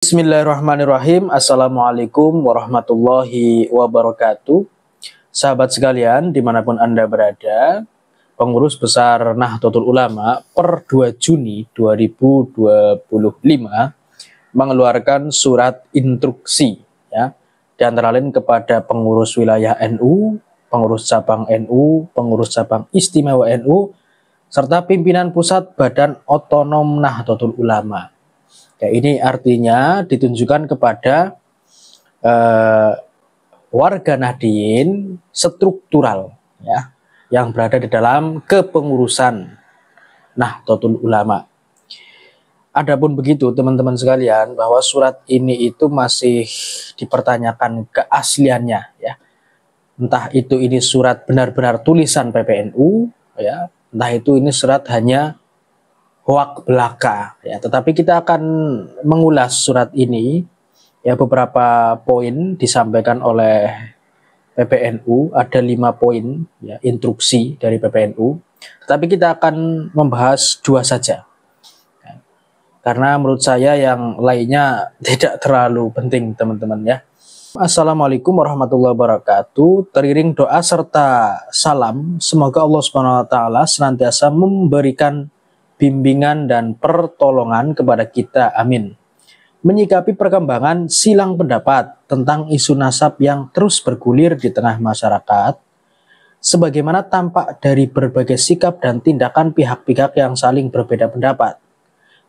Bismillahirrahmanirrahim. Assalamualaikum warahmatullahi wabarakatuh. Sahabat sekalian, dimanapun Anda berada, Pengurus Besar Nahdlatul Ulama per 2 Juni 2025 mengeluarkan surat instruksi ya, di antara lain kepada pengurus wilayah NU, pengurus cabang NU, pengurus cabang istimewa NU, serta pimpinan pusat Badan Otonom Nahdlatul Ulama. Ya, ini artinya ditunjukkan kepada warga Nahdien struktural ya, yang berada di dalam kepengurusan Nahdlatul Ulama. Adapun begitu teman-teman sekalian, bahwa surat ini itu masih dipertanyakan keasliannya ya. Entah itu ini surat benar-benar tulisan PPNU ya, entah itu ini surat hanya hoak belaka ya, tetapi kita akan mengulas surat ini ya. Beberapa poin disampaikan oleh PPNU, ada 5 poin ya, instruksi dari PPNU, tetapi kita akan membahas 2 saja ya, karena menurut saya yang lainnya tidak terlalu penting teman-teman ya. Assalamualaikum warahmatullahi wabarakatuh. Teriring doa serta salam, semoga Allah SWT senantiasa memberikan bimbingan dan pertolongan kepada kita, amin. Menyikapi perkembangan silang pendapat tentang isu nasab yang terus bergulir di tengah masyarakat, sebagaimana tampak dari berbagai sikap dan tindakan pihak-pihak yang saling berbeda pendapat,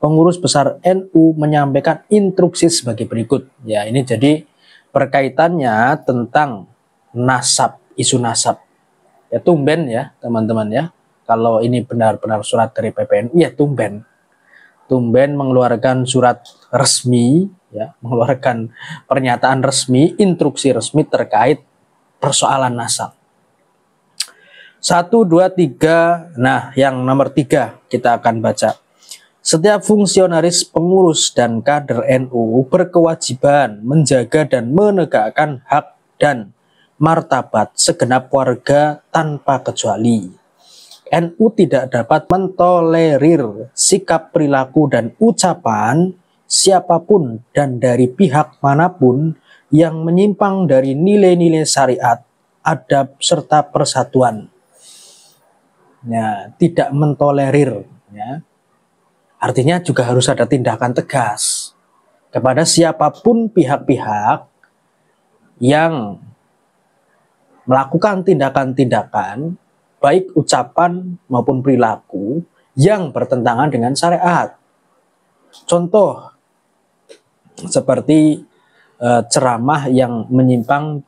Pengurus Besar NU menyampaikan instruksi sebagai berikut. Ya, ini jadi berkaitannya tentang nasab, isu nasab. Ya, tumben ya teman-teman ya. Kalau ini benar-benar surat dari PPNU, ya tumben mengeluarkan surat resmi, ya, mengeluarkan pernyataan resmi, instruksi resmi terkait persoalan nasab. 1, 2, 3, nah yang nomor 3 kita akan baca. Setiap fungsionaris, pengurus, dan kader NU berkewajiban menjaga dan menegakkan hak dan martabat segenap warga tanpa kecuali. NU tidak dapat mentolerir sikap, perilaku, dan ucapan siapapun dan dari pihak manapun yang menyimpang dari nilai-nilai syariat, adab, serta persatuan. Ya, tidak mentolerir. Ya. Artinya juga harus ada tindakan tegas kepada siapapun pihak-pihak yang melakukan tindakan-tindakan baik ucapan maupun perilaku yang bertentangan dengan syariat. Contoh seperti ceramah yang menyimpang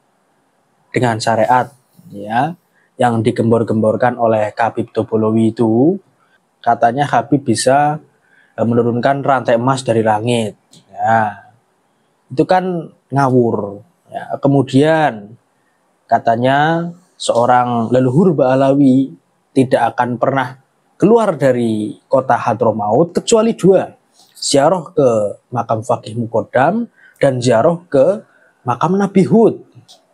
dengan syariat ya, yang digembor-gemborkan oleh Habib Topolowi itu, katanya Habib bisa menurunkan rantai emas dari langit ya. Itu kan ngawur ya. Kemudian katanya seorang leluhur Ba'alawi tidak akan pernah keluar dari kota Hadramaut kecuali 2, ziarah ke makam Faqih Muqaddam dan ziarah ke makam Nabi Hud.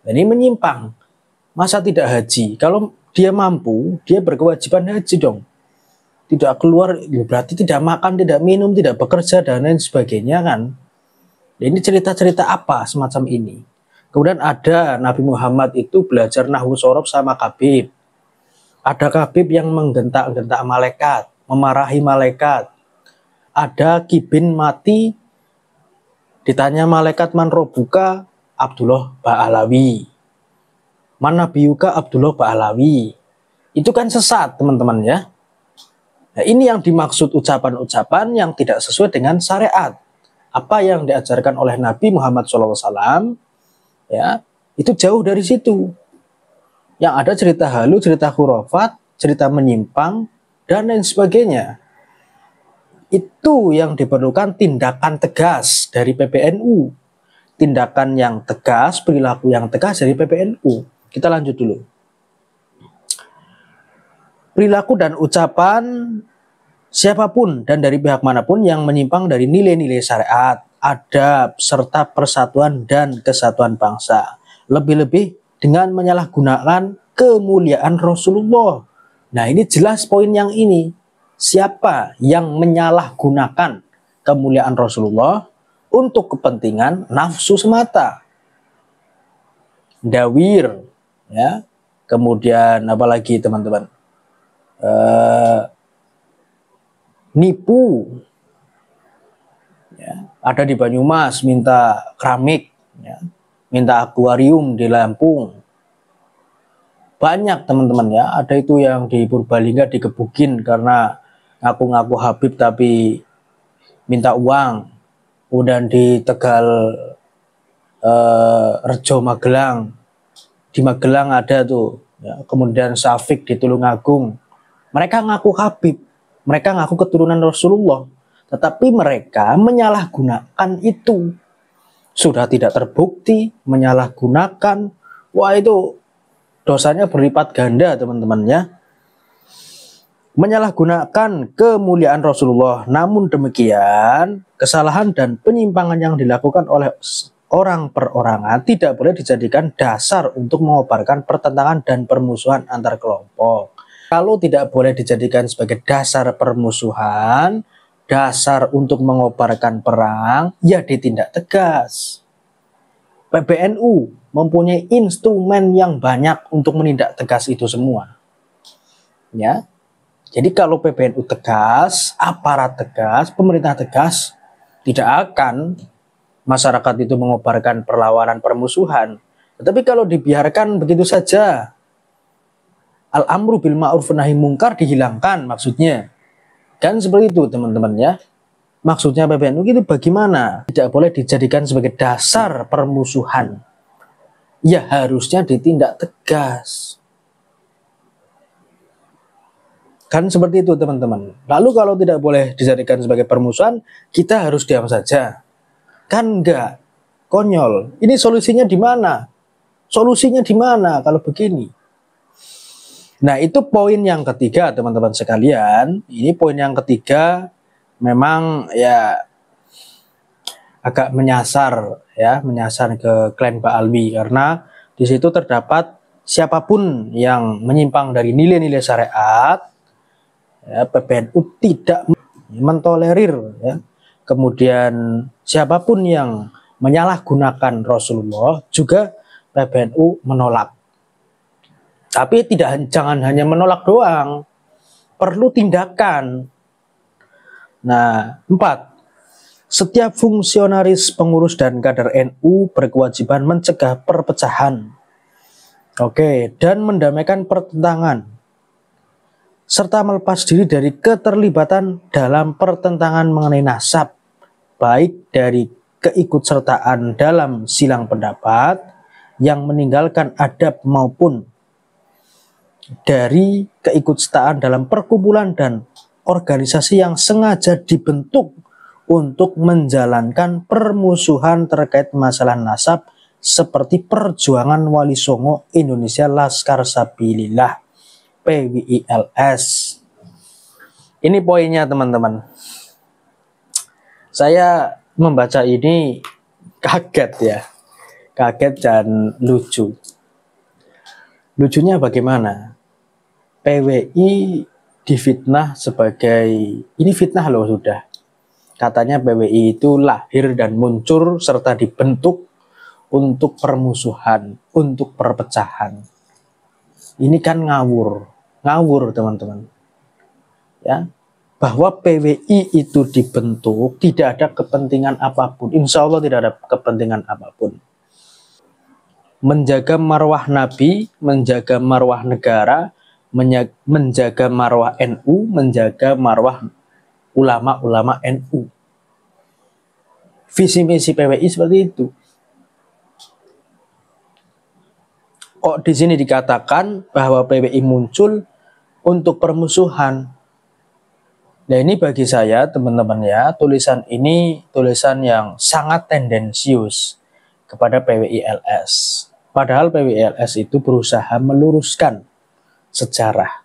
Ini menyimpang. Masa tidak haji? Kalau dia mampu, dia berkewajiban haji dong. Tidak keluar berarti tidak makan, tidak minum, tidak bekerja dan lain sebagainya kan. Ini cerita-cerita apa semacam ini? Kemudian ada Nabi Muhammad itu belajar nahwu sorof sama Habib. Ada Habib yang menggentak-gentak malaikat, memarahi malaikat. Ada Kibin mati, ditanya malaikat, man robuka, Abdullah Ba'alawi. Man nabiyuka, Abdullah Ba'alawi. Itu kan sesat teman-teman ya. Nah, ini yang dimaksud ucapan-ucapan yang tidak sesuai dengan syariat. Apa yang diajarkan oleh Nabi Muhammad SAW, ya, itu jauh dari situ. Yang ada cerita halu, cerita khurafat, cerita menyimpang, dan lain sebagainya. Itu yang diperlukan tindakan tegas dari PPNU. Tindakan yang tegas, perilaku yang tegas dari PPNU. Kita lanjut dulu. Perilaku dan ucapan siapapun dan dari pihak manapun yang menyimpang dari nilai-nilai syariat, adab, serta persatuan dan kesatuan bangsa. Lebih-lebih dengan menyalahgunakan kemuliaan Rasulullah. Nah, ini jelas poin yang ini. Siapa yang menyalahgunakan kemuliaan Rasulullah untuk kepentingan nafsu semata. Dawir, ya. Kemudian apalagi teman-teman? Nipu. Ya. Ada di Banyumas minta keramik, ya. Minta akuarium di Lampung. Banyak teman-teman ya, ada itu yang di Purbalingga digebukin karena ngaku-ngaku Habib tapi minta uang. Kemudian di Tegal Rejo Magelang, di Magelang ada tuh ya. Kemudian Syafiq di Tulungagung, mereka ngaku Habib, mereka ngaku keturunan Rasulullah, tetapi mereka menyalahgunakan itu. Sudah tidak terbukti, menyalahgunakan, wah itu dosanya berlipat ganda teman-teman ya. Menyalahgunakan kemuliaan Rasulullah. Namun demikian, kesalahan dan penyimpangan yang dilakukan oleh orang perorangan tidak boleh dijadikan dasar untuk mengobarkan pertentangan dan permusuhan antar kelompok. Kalau tidak boleh dijadikan sebagai dasar permusuhan, dasar untuk mengobarkan perang, ya ditindak tegas. PBNU mempunyai instrumen yang banyak untuk menindak tegas itu semua. Ya. Jadi kalau PBNU tegas, aparat tegas, pemerintah tegas, tidak akan masyarakat itu mengobarkan perlawanan permusuhan. Tetapi kalau dibiarkan begitu saja, al-amru bil ma'ruf nahi mungkar dihilangkan maksudnya. Kan seperti itu teman-teman ya. Maksudnya PBNU itu bagaimana? Tidak boleh dijadikan sebagai dasar permusuhan. Ya harusnya ditindak tegas. Kan seperti itu teman-teman. Lalu kalau tidak boleh dijadikan sebagai permusuhan, kita harus diam saja. Kan enggak. Konyol. Ini solusinya di mana? Solusinya di mana kalau begini? Nah, itu poin yang ketiga teman-teman sekalian. Ini poin yang ketiga memang ya agak menyasar ya, menyasar ke klan Ba'alwi karena di situ terdapat siapapun yang menyimpang dari nilai-nilai syariat, ya, PBNU tidak mentolerir ya. Kemudian siapapun yang menyalahgunakan Rasulullah juga PBNU menolak. Tapi jangan hanya menolak doang, perlu tindakan. Nah, 4. Setiap fungsionaris, pengurus dan kader NU berkewajiban mencegah perpecahan. Oke, dan mendamaikan pertentangan serta melepas diri dari keterlibatan dalam pertentangan mengenai nasab, baik dari keikutsertaan dalam silang pendapat yang meninggalkan adab maupun dari keikutsertaan dalam perkumpulan dan organisasi yang sengaja dibentuk untuk menjalankan permusuhan terkait masalah nasab seperti Perjuangan Wali Songo Indonesia Laskar Sabilillah PWILS. Ini poinnya teman-teman. Saya membaca ini kaget ya. Kaget dan lucu. Lucunya bagaimana? PWI difitnah sebagai, ini fitnah loh sudah. Katanya PWI itu lahir dan muncul serta dibentuk untuk permusuhan, untuk perpecahan. Ini kan ngawur teman-teman. Ya, bahwa PWI itu dibentuk tidak ada kepentingan apapun. Insya Allah tidak ada kepentingan apapun. Menjaga marwah Nabi, menjaga marwah negara, menjaga marwah NU, menjaga marwah ulama-ulama NU. Visi misi PWI seperti itu. Kok di sini dikatakan bahwa PWI muncul untuk permusuhan? Nah, ini bagi saya teman-teman ya, tulisan ini tulisan yang sangat tendensius kepada PWILS. Padahal PWILS itu berusaha meluruskan sejarah.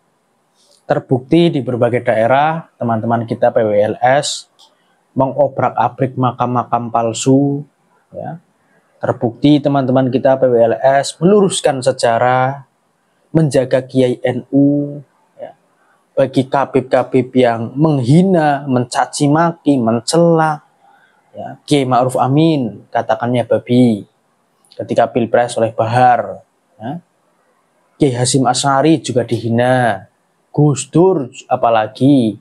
Terbukti di berbagai daerah teman-teman kita PWILS mengobrak-abrik makam-makam palsu ya. Terbukti teman-teman kita PWILS meluruskan sejarah, menjaga kiai NU ya. Bagi kabib-kabib yang menghina, mencaci maki, mencela Ya, Kiai Ma'ruf Amin katakannya babi ketika pilpres oleh Bahar. Ya. Kiai Hasyim Asy'ari juga dihina. Gus Dur apalagi.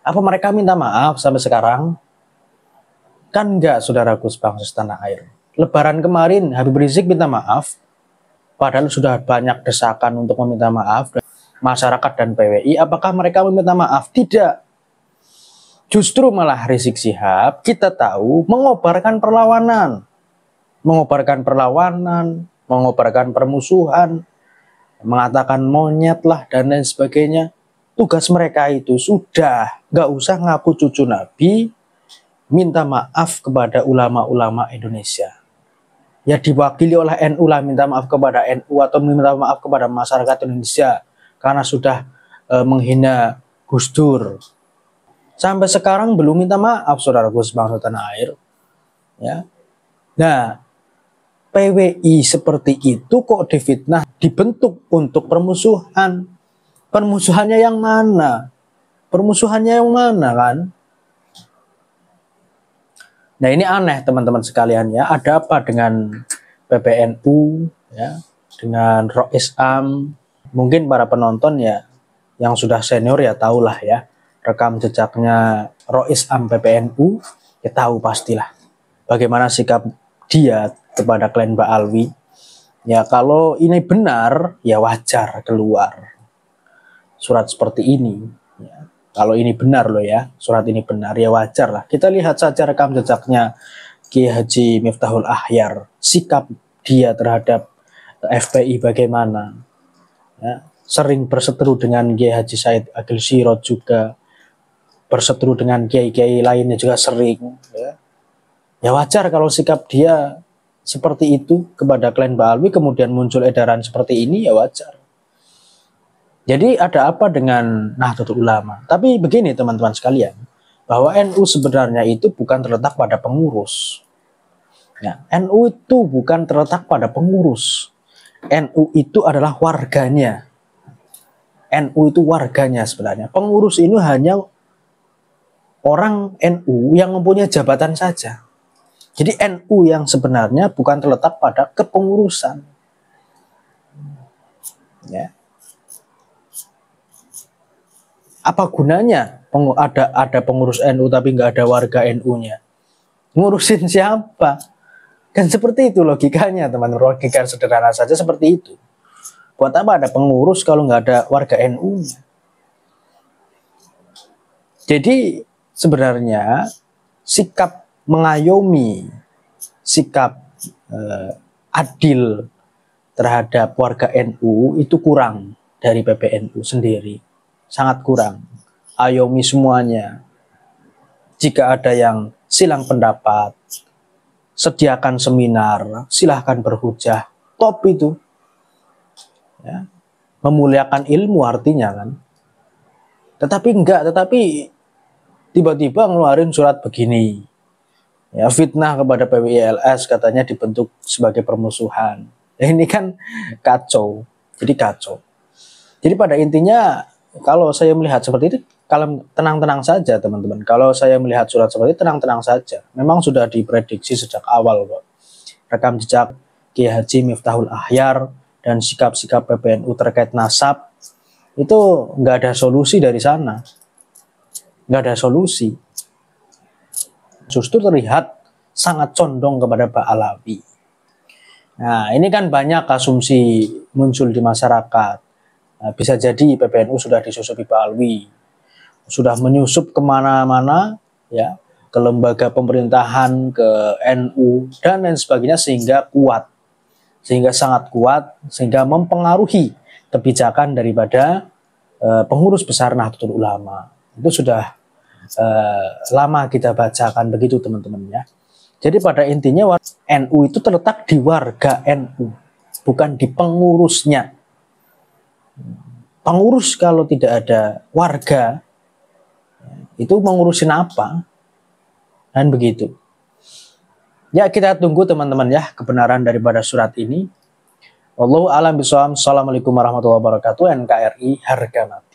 Apa mereka minta maaf sampai sekarang? Kan enggak, saudaraku sebangsa setanah air. Lebaran kemarin Habib Rizik minta maaf. Padahal sudah banyak desakan untuk meminta maaf dari masyarakat dan PWI. Apakah mereka meminta maaf? Tidak. Justru malah Rizik Syihab kita tahu mengobarkan perlawanan. Mengobarkan permusuhan, mengatakan monyet lah dan lain sebagainya. Tugas mereka itu sudah nggak usah ngaku cucu Nabi, minta maaf kepada ulama-ulama Indonesia. Ya diwakili oleh NU lah, minta maaf kepada NU atau minta maaf kepada masyarakat Indonesia karena sudah menghina Gus Dur. Sampai sekarang belum minta maaf, saudaraku sebangsa tanah air. Ya. Nah, PWI seperti itu kok difitnah, dibentuk untuk permusuhan. Permusuhannya yang mana? Permusuhannya yang mana kan? Nah ini aneh teman-teman sekalian ya. Ada apa dengan PBNU ya, dengan Rois Am? Mungkin para penonton ya yang sudah senior ya tahulah ya rekam jejaknya Rois Am PBNU, ya tahu pastilah bagaimana sikap dia kepada klien Mbak Alwi. Ya kalau ini benar ya wajar keluar surat seperti ini. Ya, kalau ini benar loh ya, surat ini benar ya wajar lah. Kita lihat saja rekam jejaknya Kiai Haji Miftahul Ahyar, sikap dia terhadap FPI bagaimana. Ya, sering berseteru dengan Kiai Haji Said Agil Sirot juga, berseteru dengan kiai-kiai lainnya juga sering. Ya wajar kalau sikap dia seperti itu kepada klien Mbak Alwi, kemudian muncul edaran seperti ini ya wajar. Jadi ada apa dengan Nahdlatul Ulama? Tapi begini teman-teman sekalian, bahwa NU sebenarnya itu bukan terletak pada pengurus. Ya, NU itu bukan terletak pada pengurus. NU itu adalah warganya. NU itu warganya sebenarnya. Pengurus ini hanya orang NU yang mempunyai jabatan saja. Jadi NU yang sebenarnya bukan terletak pada kepengurusan. Ya. Apa gunanya ada pengurus NU tapi nggak ada warga NU-nya? Ngurusin siapa? Kan seperti itu logikanya teman-teman. Logika sederhana saja seperti itu. Buat apa ada pengurus kalau nggak ada warga NU-nya? Jadi sebenarnya sikap mengayomi, sikap adil terhadap warga NU itu kurang dari PBNU sendiri. Sangat kurang. Ayomi semuanya. Jika ada yang silang pendapat, sediakan seminar, silahkan berhujah. Top itu. Ya. Memuliakan ilmu artinya kan. Tetapi tiba-tiba ngeluarin surat begini. Ya, fitnah kepada PWILS katanya dibentuk sebagai permusuhan. Ini kan kacau. Jadi kacau. Jadi pada intinya kalau saya melihat seperti itu, kalau tenang-tenang saja teman-teman. Kalau saya melihat surat seperti itu, tenang-tenang saja. Memang sudah diprediksi sejak awal kok. Rekam jejak Kiai Haji Miftahul Ahyar dan sikap-sikap PBNU terkait nasab itu nggak ada solusi dari sana. Nggak ada solusi. Justru terlihat sangat condong kepada Pak Alawi. Nah ini kan banyak asumsi muncul di masyarakat. Nah, bisa jadi PBNU sudah disusupi Pak Alwi, sudah menyusup kemana-mana, ya, ke lembaga pemerintahan, ke NU dan lain sebagainya sehingga sangat kuat, sehingga mempengaruhi kebijakan daripada pengurus besar Nahdlatul Ulama. Itu sudah lama kita bacakan begitu teman-teman ya. Jadi pada intinya NU itu terletak di warga NU, bukan di pengurusnya. Pengurus kalau tidak ada warga itu mengurusin apa? Dan begitu. Ya kita tunggu teman-teman ya kebenaran daripada surat ini. Wallahu a'lam bishawab. Assalamualaikum warahmatullahi wabarakatuh. NKRI harga mati.